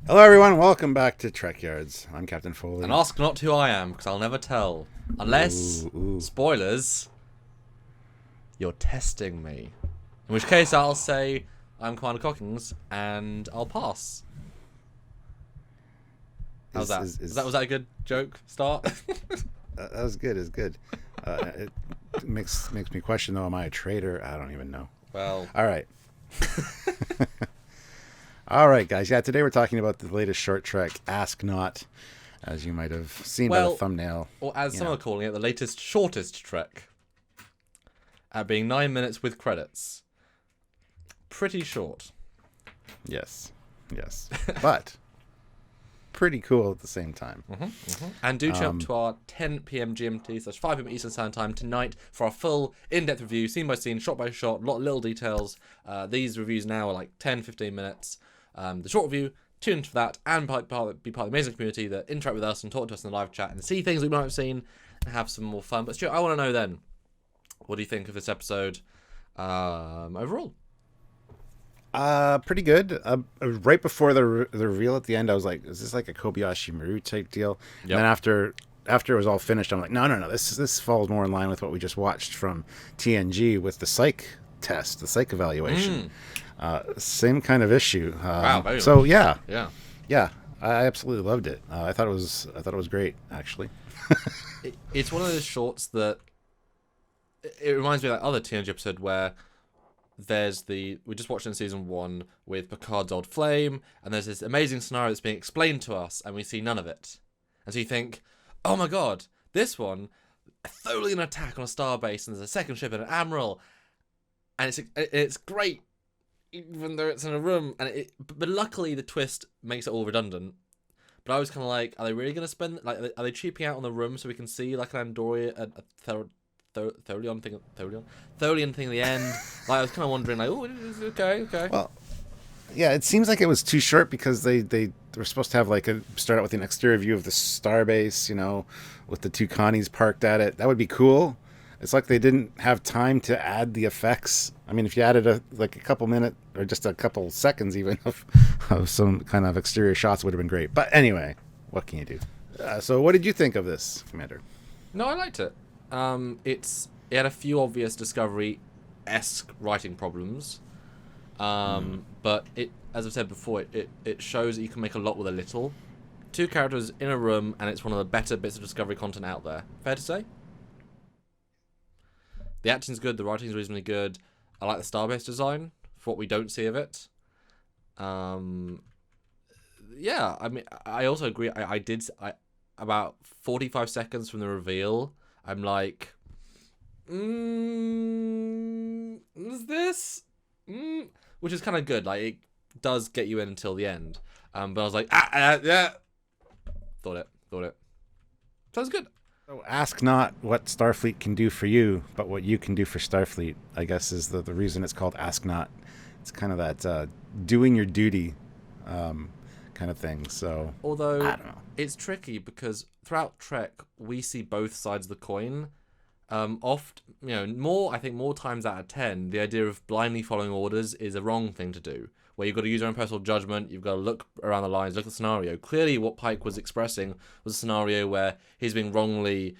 Hello, everyone. Welcome back to Trekyards. I'm Captain Foley. And ask not who I am, because I'll never tell. Unless, Ooh. spoilers, you're testing me. In which case I'll say, I'm Commander Cockings, and I'll pass. How's that? Was that a good joke start? That was good. It's good. It makes me question, though, am I a traitor? I don't even know. Well. All right. All right, guys. Yeah, today we're talking about the latest short trek, Ask Not, as you might have seen by the thumbnail. Or as some are calling it, the latest shortest trek. At being 9 minutes with credits. Pretty short. Yes. But pretty cool at the same time. And do tune up to our 10 p.m. GMT/5 p.m. Eastern Standard Time tonight for our full in-depth review, scene by scene, shot by shot, lot of little details. These reviews now are like 10-15 minutes. The short review, tune into that, and be part of the amazing community that interact with us and talk to us in the live chat and see things we might have seen and have some more fun. But Stuart, I want to know then, what do you think of this episode overall? Pretty good. Right before the reveal at the end, I was like, "Is this like a Kobayashi Maru type deal?" Yep. And then after it was all finished, I'm like, "No. This falls more in line with what we just watched from TNG with the psych test, the psych evaluation. Same kind of issue." Wow. So yeah. I absolutely loved it. I thought it was great, actually. It's one of those shorts that it reminds me of that other TNG episode where we just watched in season 1 with Picard's old flame, and there's this amazing scenario that's being explained to us, and we see none of it. And so you think, oh my god, this one, a Tholian attack on a starbase, and there's a second ship and an admiral, and it's great, even though it's in a room, but luckily the twist makes it all redundant. But I was kind of like, are they really going to spend, like, are they cheaping out on the room so we can see like an Andorian, Tholian thing at the end? Like, I was kind of wondering, like, oh, okay. Well, yeah, it seems like it was too short because they were supposed to have start out with an exterior view of the starbase, with the two Connies parked at it. That would be cool. It's like they didn't have time to add the effects. I mean, if you added a couple minutes or just a couple seconds even of some kind of exterior shots, would have been great. But anyway, what can you do? So what did you think of this, Commander? No, I liked it. It had a few obvious Discovery-esque writing problems, but as I've said before, it shows that you can make a lot with a little. 2 characters in a room, and it's one of the better bits of Discovery content out there. Fair to say? The acting's good, the writing's reasonably good. I like the starbase design for what we don't see of it. Yeah, I mean, I also agree. I about 45 seconds from the reveal, I'm like, is this? Which is kind of good. Like, it does get you in until the end. But I was like, yeah. Thought it. Sounds good. So ask not what Starfleet can do for you, but what you can do for Starfleet, I guess, is the reason it's called Ask Not. It's kind of that doing your duty kind of thing. So, although I don't know. It's tricky because throughout Trek we see both sides of the coin. More times out of 10, the idea of blindly following orders is a wrong thing to do. Where you've got to use your own personal judgment, you've got to look around the lines, look at the scenario. Clearly, what Pike was expressing was a scenario where he's being wrongly,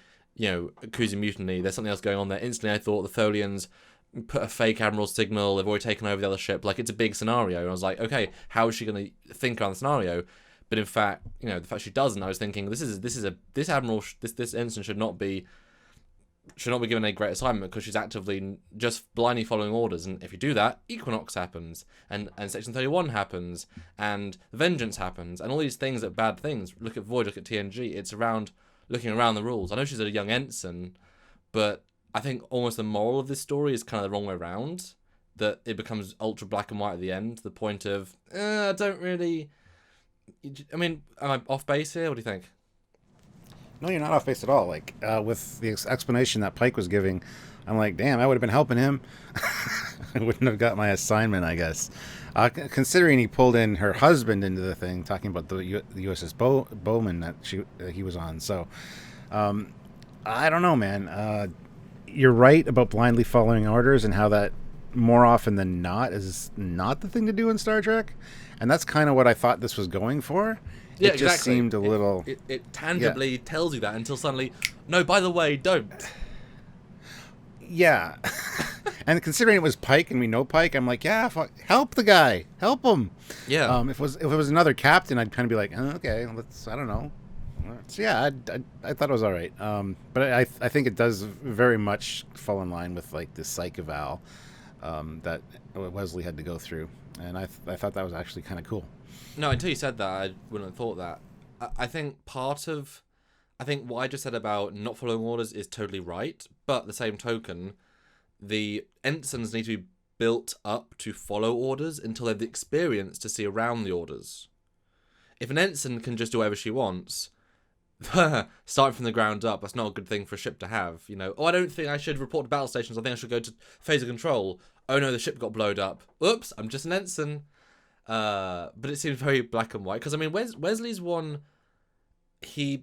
accusing mutiny. There's something else going on there. Instantly, I thought the Tholians put a fake admiral signal. They've already taken over the other ship. Like, it's a big scenario. And I was like, okay, how is she going to think around the scenario? But in fact, the fact she doesn't, I was thinking this admiral, this ensign should not be given a great assignment because she's actively just blindly following orders. And if you do that, Equinox happens, and Section 31 happens, and Vengeance happens, and all these things are bad things. Look at Void, look at TNG. It's around looking around the rules. I know she's a young ensign, but I think almost the moral of this story is kind of the wrong way around. That it becomes ultra black and white at the end, to the point of, I don't really... I mean, am I off base here? What do you think? No, you're not off base at all. Like, with the explanation that Pike was giving, I'm like, damn, I would have been helping him. I wouldn't have got my assignment, I guess. Considering he pulled in her husband into the thing, talking about the USS Bowman that he was on. So, I don't know, man. You're right about blindly following orders and how that more often than not is not the thing to do in Star Trek, and that's kind of what I thought this was going for. Yeah, It just exactly. seemed a little, It yeah, tangibly tells you that until suddenly, no, by the way, don't. yeah. And considering it was Pike and we know Pike, I'm like, yeah, fuck, help the guy, help him. Yeah. If it was another captain, I'd kind of be like, okay, let's, I don't know. So yeah, I thought it was all right. But I think it does very much fall in line with like the psych eval that Wesley had to go through, and I thought that was actually kind of cool. No, until you said that, I wouldn't have thought that. I think I think what I just said about not following orders is totally right, but the same token, the ensigns need to be built up to follow orders until they have the experience to see around the orders. If an ensign can just do whatever she wants, starting from the ground up, that's not a good thing for a ship to have. You know, oh, I don't think I should report to battle stations. I think I should go to phase of control. Oh no, the ship got blowed up. Oops, I'm just an ensign. But it seems very black and white because I mean, Wesley's one, it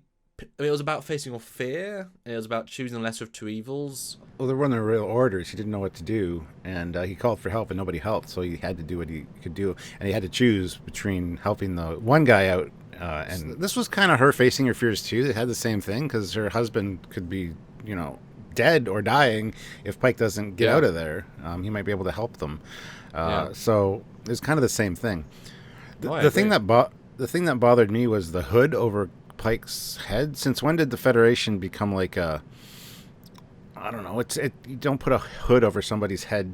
was about facing off fear, and it was about choosing the lesser of two evils. Well, there weren't real orders. He didn't know what to do, and he called for help, and nobody helped. So he had to do what he could do, and he had to choose between helping the one guy out. And this was kind of her facing her fears too. It had the same thing because her husband could be, dead or dying if Pike doesn't get out of there. He might be able to help them. So it's kind of the same thing. The thing that bothered me was the hood over Pike's head. Since when did the Federation become like a? I don't know. You don't put a hood over somebody's head,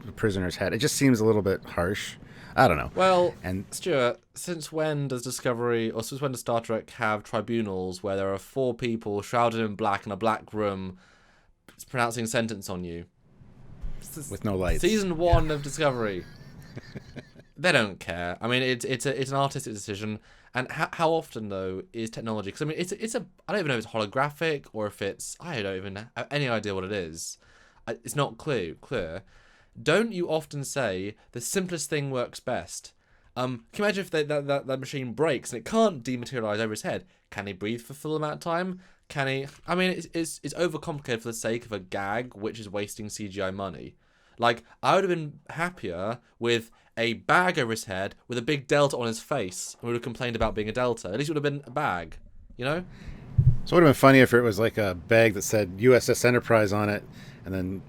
a prisoner's head. It just seems a little bit harsh. I don't know. Well, and Stuart, since when does Star Trek have tribunals where there are 4 people shrouded in black in a black room pronouncing sentence on you? With no lights. Season 1 of Discovery. They don't care. I mean, it's an artistic decision. And how often though is technology? Because I mean, it's a I don't even know if it's holographic or if it's I don't even have any idea what it is. It's not clear. Don't you often say the simplest thing works best? Can you imagine if that machine breaks and it can't dematerialize over his head? Can he breathe for a full amount of time? Can he? I mean, it's overcomplicated for the sake of a gag, which is wasting CGI money. Like, I would have been happier with a bag over his head with a big delta on his face and would have complained about being a delta. At least it would have been a bag, you know? So it would have been funny if it was like a bag that said USS Enterprise on it and then,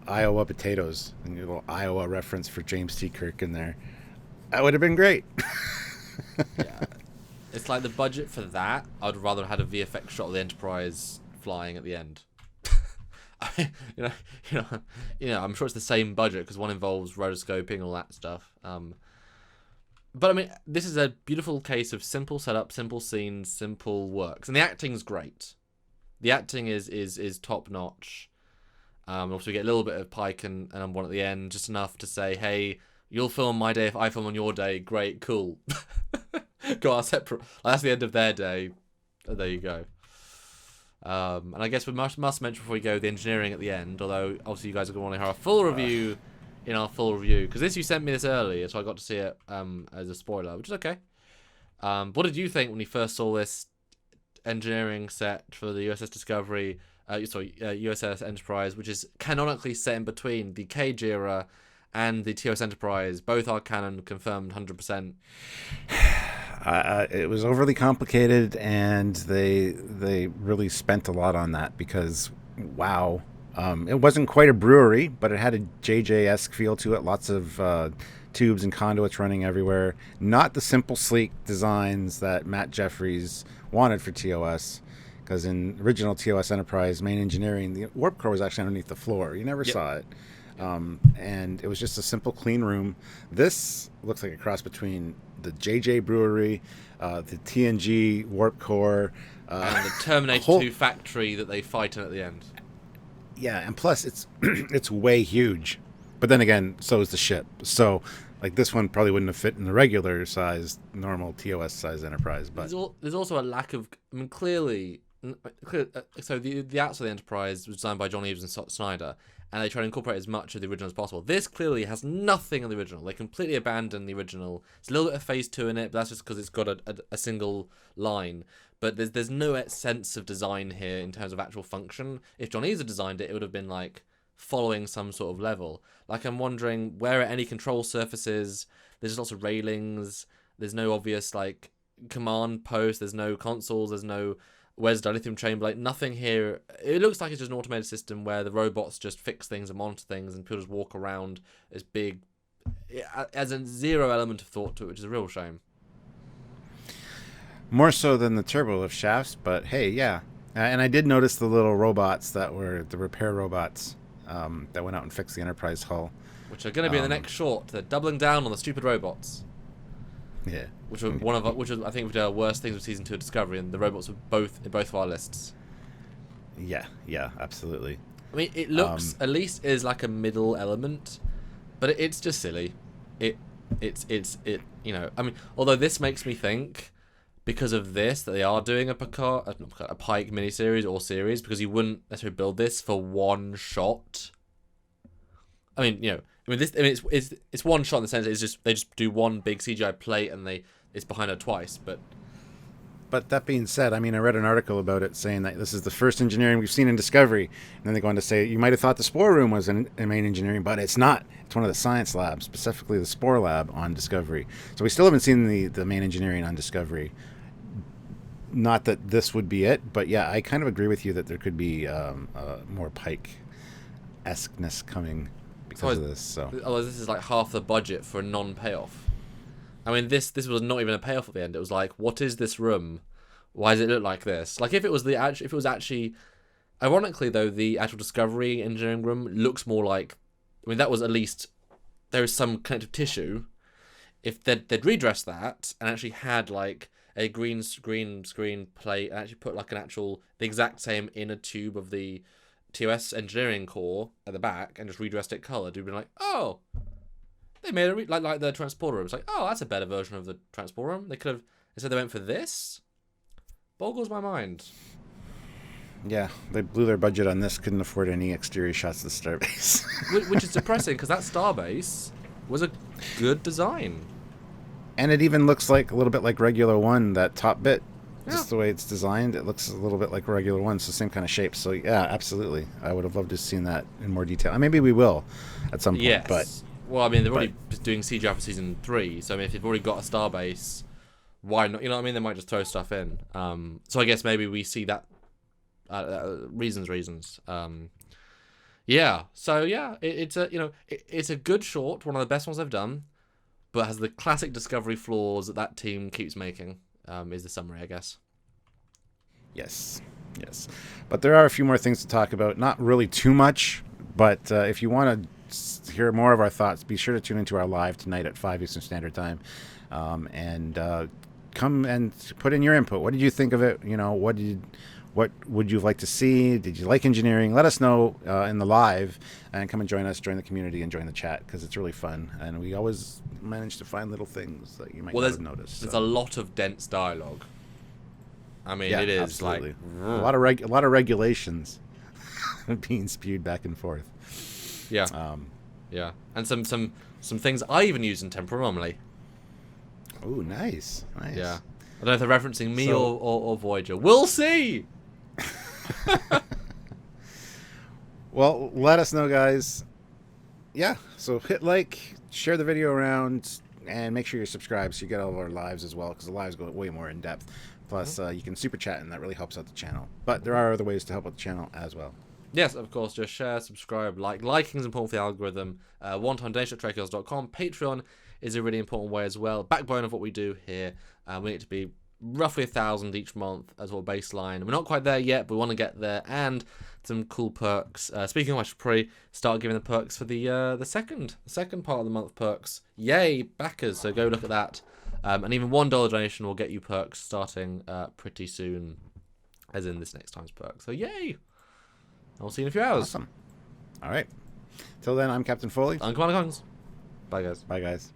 Iowa potatoes and your little Iowa reference for James T. Kirk in there. That would have been great. Yeah. It's like the budget for that, I'd rather have had a VFX shot of the Enterprise flying at the end. I mean, I'm sure it's the same budget because one involves rotoscoping and all that stuff. But I mean, this is a beautiful case of simple setup, simple scenes, simple works, and the acting's great. The acting is top notch. Also, we get a little bit of Pike and one at the end, just enough to say, "Hey, you'll film my day if I film on your day. Great, cool." Go our separate. That's the end of their day. There you go. And I guess we must mention before we go the engineering at the end, although obviously you guys are going to want to hear our full review in our full review, because you sent me this earlier, so I got to see it as a spoiler, which is okay. What did you think when you first saw this engineering set for the USS Discovery, USS Enterprise, which is canonically set in between the Cage era and the TOS Enterprise? Both are canon, confirmed 100%. It was overly complicated, and they really spent a lot on that because, wow, it wasn't quite a brewery, but it had a JJ-esque feel to it. Lots of tubes and conduits running everywhere. Not the simple, sleek designs that Matt Jeffries wanted for TOS, because in original TOS Enterprise main engineering, the warp core was actually underneath the floor. You never saw it. And it was just a simple, clean room. This looks like a cross between the JJ Brewery, the TNG warp core, and the Terminator 2 factory that they fight in at the end. Yeah, and plus it's it's way huge. But then again, so is the ship. So like this one probably wouldn't have fit in the regular size, normal TOS size Enterprise. But there's also a lack of. I mean, clearly. So the outside of the Enterprise was designed by John Eaves and Scott Snyder, and they try to incorporate as much of the original as possible. This clearly has nothing of the original. They completely abandoned the original. It's a little bit of phase 2 in it, but that's just because it's got a single line. But there's no sense of design here in terms of actual function. If John Eaves had designed it, it would have been like following some sort of level. Like, I'm wondering where are any control surfaces? There's just lots of railings. There's no obvious, like, command post. There's no consoles. There's no... Where's the lithium chamber? Like, nothing here. It looks like it's just an automated system where the robots just fix things and monitor things, and people just walk around as big... as a zero element of thought to it, which is a real shame. More so than the turbo lift shafts, but hey, yeah. And I did notice the little robots that were the repair robots that went out and fixed the Enterprise hull. Which are going to be in the next short. They're doubling down on the stupid robots. Yeah. Which were which was, I think, the worst things of season 2 of Discovery, and the robots were both in both of our lists. Yeah, absolutely. I mean, it looks at least is like a middle element, but it's just silly. It's you know. I mean, although this makes me think, because of this, that they are doing a Pike miniseries or series, because you wouldn't necessarily build this for one shot. I mean, you know, it's one shot in the sense that it's just they just do one big CGI plate and it's behind her twice, but. But that being said, I mean, I read an article about it saying that this is the first engineering we've seen in Discovery. And then they go on to say, you might have thought the Spore Room was in main engineering, but it's not. It's one of the science labs, specifically the Spore Lab on Discovery. So we still haven't seen the main engineering on Discovery. Not that this would be it, but yeah, I kind of agree with you that there could be more Pike-esqueness coming because of this. So, although this is like half the budget for a non-payoff. I mean, this was not even a payoff at the end. It was like, what is this room? Why does it look like this? Like, if it was actually, ironically though, the actual Discovery engineering room looks more like, I mean, that was at least there is some connective tissue. If they'd redressed that and actually had like a green screen plate and actually put like the exact same inner tube of the TOS engineering core at the back and just redressed it coloured, you'd be like, oh. They made it like the transporter room. It's like, oh, that's a better version of the transporter room. They could have instead they went for this. Boggles my mind. Yeah, they blew their budget on this. Couldn't afford any exterior shots of the starbase. Which is depressing because that starbase was a good design. And it even looks like a little bit like Regular One. That top bit, just the way it's designed, it looks a little bit like Regular One. So same kind of shape. So yeah, absolutely. I would have loved to have seen that in more detail. And maybe we will at some point. Yes. But. Well, I mean, they're already doing CGI for season 3, so I mean, if you've already got a starbase, why not? You know what I mean? They might just throw stuff in. So I guess maybe we see that reasons. Yeah. So yeah, it's a good short, one of the best ones they've done, but has the classic Discovery flaws that team keeps making. Is the summary, I guess. Yes. But there are a few more things to talk about. Not really too much, but if you want to hear more of our thoughts, be sure to tune into our live tonight at 5 Eastern Standard Time, and come and put in your input. What did you think of it? You know, what would you like to see? Did you like engineering? Let us know in the live, and come and join us, join the community, and join the chat, because it's really fun, and we always manage to find little things that you might not have noticed. There's a lot of dense dialogue. I mean, it is absolutely. Like a lot of regulations being spewed back and forth. Yeah. Yeah. And some things I even use in temporal anomaly. Oh, nice. Yeah. I don't know if they're referencing me or Voyager. We'll see! Well, let us know, guys. Yeah, so hit like, share the video around, and make sure you're subscribed so you get all of our lives as well, because the lives go way more in depth. Plus, you can super chat, and that really helps out the channel. But there are other ways to help out the channel as well. Yes, of course, just share, subscribe, like. Liking is important for the algorithm. One-time donation at Trekyards.com. Patreon is a really important way as well. Backbone of what we do here. We need to be roughly 1,000 each month as our baseline. We're not quite there yet, but we want to get there. And some cool perks. Speaking of, I should probably start giving the perks for the second part of the month perks. Yay, backers! So go look at that. And even $1 donation will get you perks starting pretty soon, as in this next time's perk. So yay! I'll see you in a few hours. Awesome. All right. Till then, I'm Captain Foley. I'm Commander Collins. Bye, guys. Bye, guys.